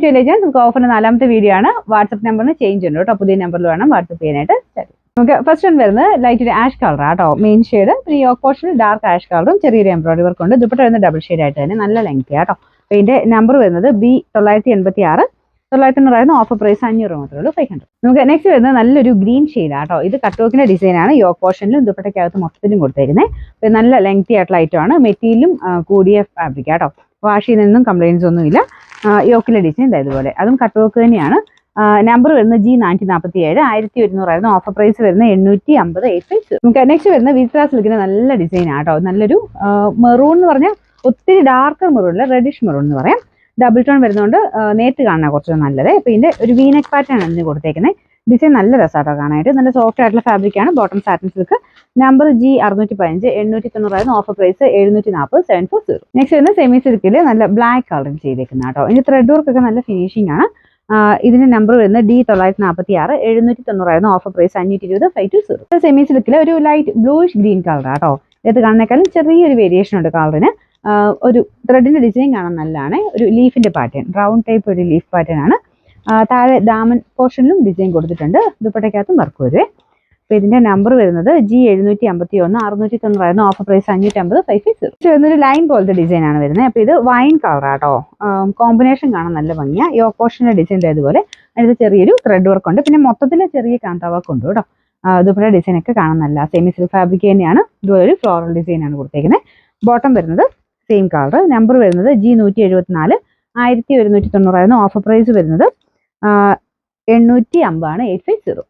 നമുക്ക് ഓഫറിന്റെ 4ാമത്തെ വീഡിയോ ആണ്. വാട്സ്ആപ്പ് നമ്പറിന് ചേഞ്ച് ഉണ്ട് കേട്ടോ. പുതിയ നമ്പറിൽ വേണം വാട്സ്ആപ്പ് ചെയ്യാനായിട്ട്. നമുക്ക് ഫസ്റ്റ് വൺ വരുന്നത് ലൈറ്റ് ഒരു ആഷ് കളർ ആട്ടോ, മെയിൻ ഷെയ്ഡ്. പിന്നെ യോക്ക് പോർഷനിൽ ഡാർക്ക് ആഷ് കളറും ചെറിയൊരു എംബ്രോയിഡറി വർക്ക് ഉണ്ട്. ദുപ്പട്ട വരുന്നത് ഡബിൾ ഷെയ്ഡ് ആയിട്ട് തന്നെ, നല്ല ലെങ്ത് ആട്ടോ. അപ്പോൾ ഇതിന്റെ നമ്പർ വരുന്നത് B986. 900 ഓഫർ പ്രൈസ് 500 മാത്രമേ ഉള്ളൂ, 500. നമുക്ക് നെക്സ്റ്റ് വരുന്നത് നല്ലൊരു ഗ്രീൻ ഷെയ്ഡ് ആട്ടോ. ഇത് കട്ട് വർക്കിന്റെ ഡിസൈൻ ആണ്. യോക്ക് പോർഷനിലും ദുപ്പട്ടയ്ക്കകത്ത് മൊത്തത്തിലും കൊടുത്തേക്കുന്നത്. നല്ല ലെങ്തി ആയിട്ടുള്ള ഐറ്റം ആണ്. മെറ്റീരിയലും കൂടിയ ഫാബ്രിക് ആട്ടോ. വാഷിൽ നിന്നും കംപ്ലൈൻസ് ഒന്നുമില്ല. യോക്കിലെ ഡിസൈൻ ഇതുപോലെ, അതും കട്ട് വർക്ക് തന്നെയാണ്. നമ്പർ വരുന്നത് G447. 1100 ഓഫർ പ്രൈസ് വരുന്നത് 850. നമുക്ക് നെക്സ്റ്റ് വരുന്നത് വിസ്ര സിൽക്കിന്റെ നല്ല ഡിസൈൻ ആട്ടോ. നല്ലൊരു മെറൂൺ എന്ന് പറഞ്ഞാൽ ഒത്തിരി ഡാർക്കർ മെറൂണില്ല, റെഡിഷ് മെറൂൺ എന്ന് പറയാം. ഡബിൾ ടോൺ വരുന്നതുകൊണ്ട് നേരിട്ട് കാണാൻ കുറച്ച് നല്ലത്. അപ്പോൾ ഇതിന്റെ ഒരു വീനെക്ക് പാറ്റേൺ ആണ് ഇതിന് കൊടുത്തേക്കുന്നത്. ഡിസൈൻ നല്ല രസമാട്ടോ കാണാനായിട്ട്. നല്ല സോഫ്റ്റ് ആയിട്ടുള്ള ഫാബ്രിക് ആണ്. Bottom satin silk. Number G615. 890 offer price 740. 740. Next വരുന്നത് സെമി സിൽക്കിൽ നല്ല ബ്ലാക്ക് കളർ ചെയ്തേക്കുന്ന കേട്ടോ. ഇതിന്റെ ത്രെഡ് വർക്ക് ഒക്കെ നല്ല ഫിനിഷിംഗ് ആണ്. ഇതിന്റെ നമ്പർ വരുന്നത് D946. 790 offer price 520. 520. സെമി സിൽക്കിൽ ഒരു ലൈറ്റ് ബ്ലൂയിഷ് ഗ്രീൻ കളർ ആട്ടോ. ഇത് കാണുന്നേക്കാളും ചെറിയൊരു വേരിയേഷൻ ഉണ്ട് കളറിന്. ഒരു ത്രെഡിന്റെ ഡിസൈൻ കാണാൻ നല്ലതാണ്. ഒരു ലീഫിന്റെ പാറ്റേൺ, റൗണ്ട് ടൈപ്പ് ഒരു ലീഫ് പാറ്റേൺ ആണ്. താഴെ ദാമൻ പോർഷനിലും ഡിസൈൻ കൊടുത്തിട്ടുണ്ട്. ദുപ്പട്ടയ്ക്കകത്തും വർക്ക് വരുവേ. അപ്പോൾ ഇതിന്റെ നമ്പർ വരുന്നത് G751. 690 offer price 550. 550. വരുന്നൊരു ലൈൻ പോലത്തെ ഡിസൈൻ ആണ് വരുന്നത്. അപ്പോൾ ഇത് വൈൻ കളർ ആട്ടോ. കോമ്പിനേഷൻ കാണാൻ നല്ല ഭംഗിയാണ്. യോക്ക് പോർഷന്റെ ഡിസൈൻ ഇതുപോലെ. അതിന് ചെറിയൊരു ത്രെഡ് വർക്ക് ഉണ്ട്. പിന്നെ മൊത്തത്തിൽ ചെറിയ കാന്ത വർക്ക് ഉണ്ട് കേട്ടോ. ദുപ്പട്ട ഡിസൈൻ ഒക്കെ കാണാൻ നല്ല സെമി സിൽക്ക് ഫാബ്രിക് തന്നെയാണ്. ഇതുപോലെ ഒരു ഫ്ലോറൽ ഡിസൈൻ ആണ് കൊടുത്തേക്കുന്നത്. ബോട്ടം വരുന്നത് സെയിം കളർ. നമ്പർ വരുന്നത് G174. 1190 ഓഫർ പ്രൈസ് വരുന്നത് 850 ആണ്. 850.